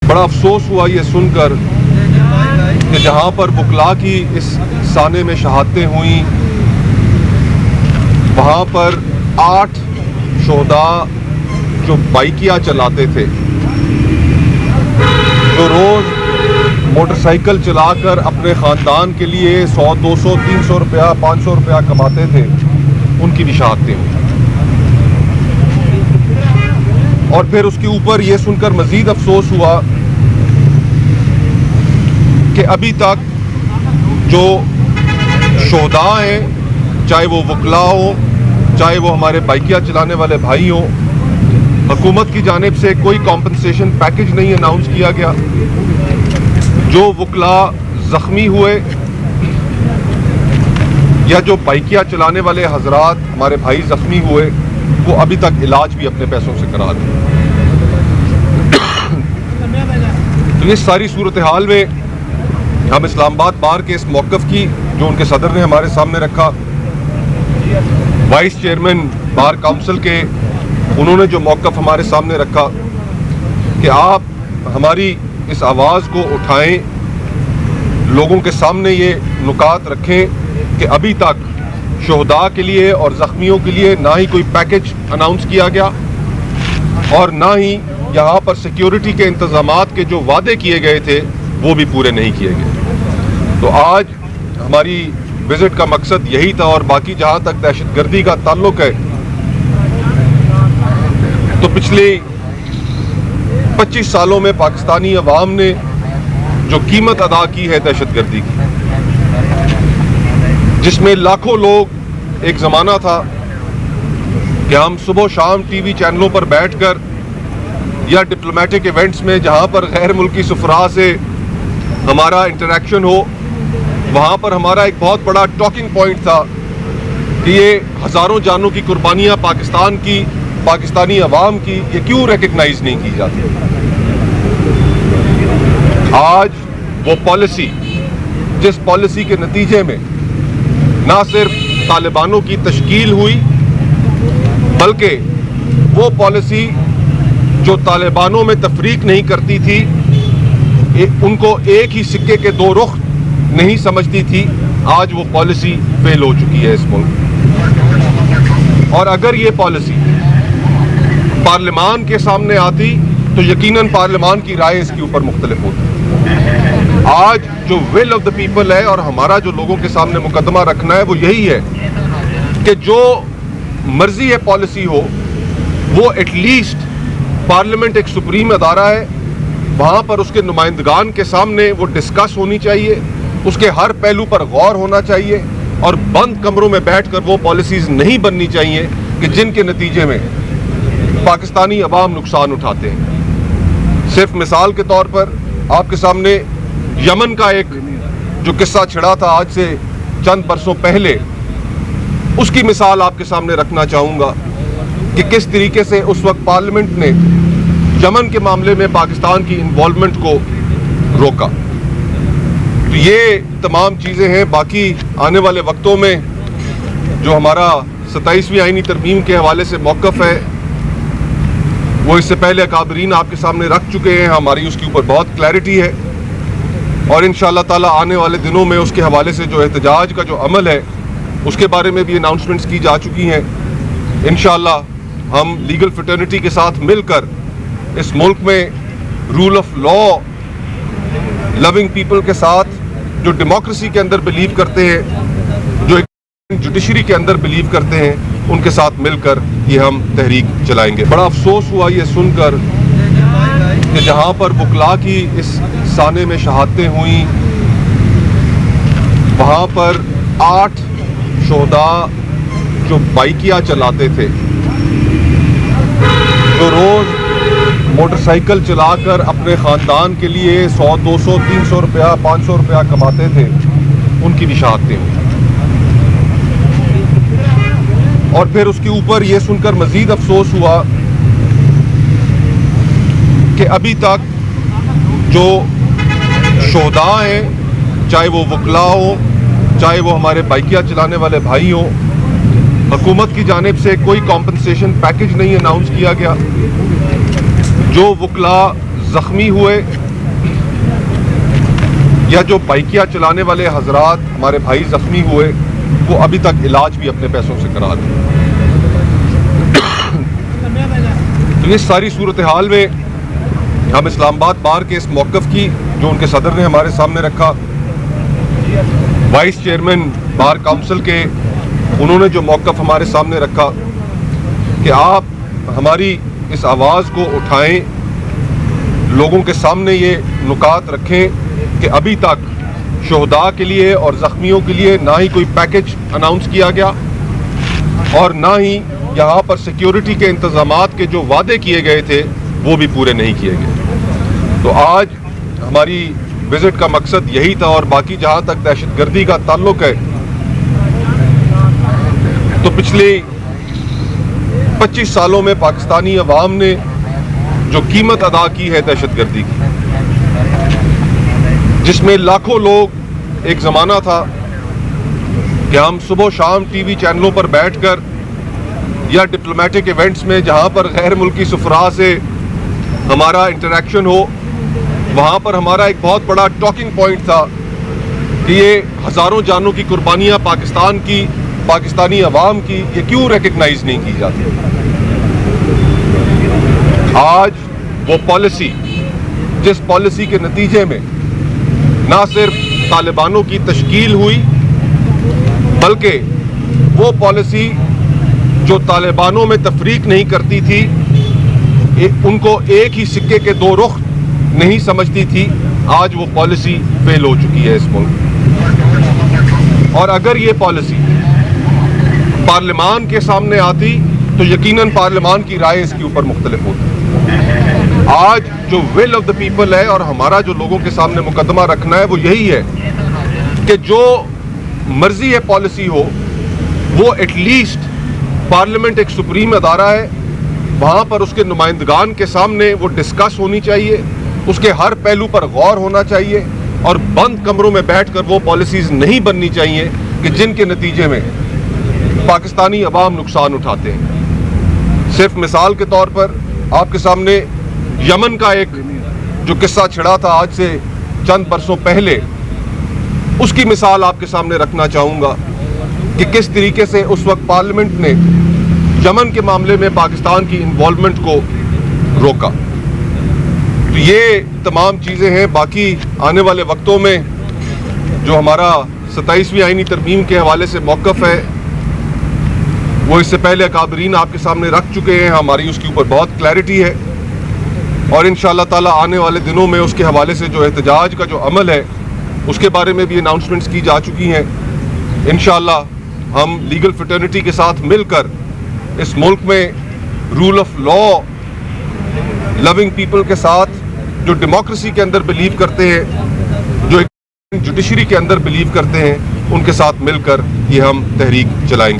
बड़ा अफसोस हुआ ये सुनकर कि जहाँ पर वकला की इस साने में शहादतें हुई वहाँ पर 8 शोहदा जो बाइकियाँ चलाते थे, जो रोज़ मोटरसाइकिल चलाकर अपने ख़ानदान के लिए 100, 200, 300 रुपया 500 रुपया कमाते थे, उनकी भी शहादतें हुई। और फिर उसके ऊपर ये सुनकर मज़ीद अफसोस हुआ कि अभी तक जो शोहदा हैं, चाहे वो वकला हो, चाहे वो हमारे बाइकियाँ चलाने वाले भाई हों, हुकूमत की जानिब से कोई कॉम्पनसेशन पैकेज नहीं अनाउंस किया गया। जो वकला ज़ख्मी हुए या जो बाइकियाँ चलाने वाले हजरात हमारे भाई ज़ख्मी हुए, वो अभी तक इलाज भी अपने पैसों से करा रहे हैं। तो ये सारी सूरत हाल में हम इस्लामाबाद बार के इस मौक़िफ़ की, जो उनके सदर ने हमारे सामने रखा, वाइस चेयरमैन बार काउंसिल के, उन्होंने जो मौक़िफ़ हमारे सामने रखा कि आप हमारी इस आवाज़ को उठाएं, लोगों के सामने ये नुकात रखें कि अभी तक शोहदा के लिए और ज़ख्मियों के लिए ना ही कोई पैकेज अनाउंस किया गया और ना ही यहाँ पर सिक्योरिटी के इंतज़ामात के जो वादे किए गए थे वो भी पूरे नहीं किए गए। तो आज हमारी विज़िट का मकसद यही था। और बाकी जहाँ तक दहशतगर्दी का ताल्लुक़ है, तो पिछले 25 सालों में पाकिस्तानी अवाम ने जो कीमत अदा की है दहशतगर्दी की, जिसमें लाखों लोग, एक ज़माना था कि हम सुबह शाम टीवी चैनलों पर बैठकर या डिप्लोमेटिक इवेंट्स में जहाँ पर गैर मुल्की सुफरा से हमारा इंटरेक्शन हो, वहाँ पर हमारा एक बहुत बड़ा टॉकिंग पॉइंट था कि ये हज़ारों जानों की कुर्बानियाँ पाकिस्तान की, पाकिस्तानी अवाम की, ये क्यों रिकग्नाइज नहीं की जाती। आज वो पॉलिसी, जिस पॉलिसी के नतीजे में ना सिर्फ तालिबानों की तश्कील हुई, बल्कि वो पॉलिसी जो तालिबानों में तफरीक नहीं करती थी, उनको एक ही सिक्के के दो रुख नहीं समझती थी, आज वो पॉलिसी फेल हो चुकी है इस मुल्क। और अगर ये पॉलिसी पार्लिमान के सामने आती तो यकीनन पार्लिमान की राय इसके ऊपर मुख्तलिफ होती। आज जो विल ऑफ द पीपल है और हमारा जो लोगों के सामने मुकदमा रखना है वो यही है कि जो मर्जी है पॉलिसी हो, वो एटलीस्ट पार्लियामेंट एक सुप्रीम अदारा है, वहाँ पर उसके नुमाइंदगान के सामने वो डिस्कस होनी चाहिए, उसके हर पहलू पर गौर होना चाहिए और बंद कमरों में बैठकर वो पॉलिसीज़ नहीं बननी चाहिए कि जिनके नतीजे में पाकिस्तानी अवाम नुकसान उठाते हैं। सिर्फ मिसाल के तौर पर आपके सामने यमन का एक जो किस्सा छिड़ा था आज से चंद बरसों पहले, उसकी मिसाल आपके सामने रखना चाहूँगा कि किस तरीके से उस वक्त पार्लियामेंट ने यमन के मामले में पाकिस्तान की इन्वॉल्वमेंट को रोका। तो ये तमाम चीज़ें हैं। बाकी आने वाले वक्तों में जो हमारा 27वीं आईनी तरमीम के हवाले से मौक़िफ़ है, वो इससे पहले अकाबरीन आपके सामने रख चुके हैं, हमारी उसके ऊपर बहुत क्लैरिटी है और इंशाअल्लाह ताला आने वाले दिनों में उसके हवाले से जो एहतजाज का जो अमल है उसके बारे में भी अनाउंसमेंट्स की जा चुकी हैं। इंशाअल्लाह हम लीगल फ्रेटर्निटी के साथ मिलकर इस मुल्क में rule of law loving people के साथ, जो डेमोक्रेसी के अंदर बिलीव करते हैं, जो जुडिशरी के अंदर बिलीव करते हैं, उनके साथ मिलकर ये हम तहरीक चलाएंगे। बड़ा अफसोस हुआ ये सुनकर कि जहाँ पर वकला की इस साने में शहादतें हुई वहाँ पर 8 शोहदा जो बाइकियाँ चलाते थे, जो रोज़ मोटरसाइकिल चलाकर अपने ख़ानदान के लिए 100, 200, 300 रुपया 500 रुपया कमाते थे, उनकी भी शहादतें हुई। और फिर उसके ऊपर ये सुनकर मज़ीद अफसोस हुआ कि अभी तक जो शोहदा हैं, चाहे वो वकला हो, चाहे वो हमारे बाइकियाँ चलाने वाले भाई हों, हुकूमत की जानिब से कोई कॉम्पनसेशन पैकेज नहीं अनाउंस किया गया। जो वकला जख्मी हुए या जो बाइकियां चलाने वाले हजरात हमारे भाई जख्मी हुए वो अभी तक इलाज भी अपने पैसों से करा रहे हैं। तो ये सारी सूरत हाल में हम इस्लामाबाद बार के इस मौक़िफ़ की जो उनके सदर ने हमारे सामने रखा, वाइस चेयरमैन बार काउंसिल के उन्होंने जो मौक़िफ़ हमारे सामने रखा कि आप हमारी इस आवाज़ को उठाएं, लोगों के सामने ये नुकात रखें कि अभी तक शोहदा के लिए और ज़ख्मियों के लिए ना ही कोई पैकेज अनाउंस किया गया और ना ही यहाँ पर सिक्योरिटी के इंतज़ामात के जो वादे किए गए थे वो भी पूरे नहीं किए गए। तो आज हमारी विज़िट का मकसद यही था। और बाकी जहाँ तक दहशतगर्दी का ताल्लुक़ है तो पिछले 25 सालों में पाकिस्तानी अवाम ने जो कीमत अदा की है दहशतगर्दी की, जिसमें लाखों लोग, एक ज़माना था कि हम सुबह शाम टीवी चैनलों पर बैठकर या डिप्लोमेटिक इवेंट्स में जहां पर गैर मुल्की सुफरा से हमारा इंटरेक्शन हो वहां पर हमारा एक बहुत बड़ा टॉकिंग पॉइंट था कि ये हज़ारों जानों की कुर्बानियां पाकिस्तान की, पाकिस्तानी अवाम की, ये क्यों रिकग्नाइज नहीं की जाती। आज वो पॉलिसी, जिस पॉलिसी के नतीजे में ना सिर्फ तालिबानों की तश्कील हुई बल्कि वो पॉलिसी जो तालिबानों में तफरीक नहीं करती थी, उनको एक ही सिक्के के दो रुख नहीं समझती थी, आज वो पॉलिसी फेल हो चुकी है इस मुल्क। और अगर ये पॉलिसी पार्लिमान के सामने आती तो यकीनन पार्लिमान की राय इसके ऊपर मुख्तलिफ होती। आज जो विल ऑफ द पीपल है और हमारा जो लोगों के सामने मुकदमा रखना है वो यही है कि जो मर्जी है पॉलिसी हो वो एटलीस्ट पार्लियामेंट एक सुप्रीम अदारा है, वहाँ पर उसके नुमाइंदगान के सामने वो डिस्कस होनी चाहिए, उसके हर पहलू पर गौर होना चाहिए और बंद कमरों में बैठकर वो पॉलिसीज़ नहीं बननी चाहिए कि जिनके नतीजे में पाकिस्तानी अवाम नुकसान उठाते हैं। सिर्फ मिसाल के तौर पर आपके सामने यमन का एक जो किस्सा छिड़ा था आज से चंद बरसों पहले, उसकी मिसाल आपके सामने रखना चाहूँगा कि किस तरीके से उस वक्त पार्लियामेंट ने यमन के मामले में पाकिस्तान की इन्वॉल्वमेंट को रोका। तो ये तमाम चीज़ें हैं। बाकी आने वाले वक्तों में जो हमारा 27वीं आईनी तरमीम के हवाले से मौक़िफ़ है वो इससे पहले अकाबरीन आपके सामने रख चुके हैं, हमारी उसके ऊपर बहुत क्लैरिटी है और इंशाअल्लाह ताला आने वाले दिनों में उसके हवाले से जो एहतजाज का जो अमल है उसके बारे में भी अनाउंसमेंट्स की जा चुकी हैं। इंशाअल्लाह हम लीगल फ्रेटर्निटी के साथ मिलकर इस मुल्क में rule of law loving people के साथ, जो डेमोक्रेसी के अंदर बिलीव करते हैं, जो जुडिशरी के अंदर बिलीव करते हैं, उनके साथ मिलकर ये हम तहरीक चलाएंगे।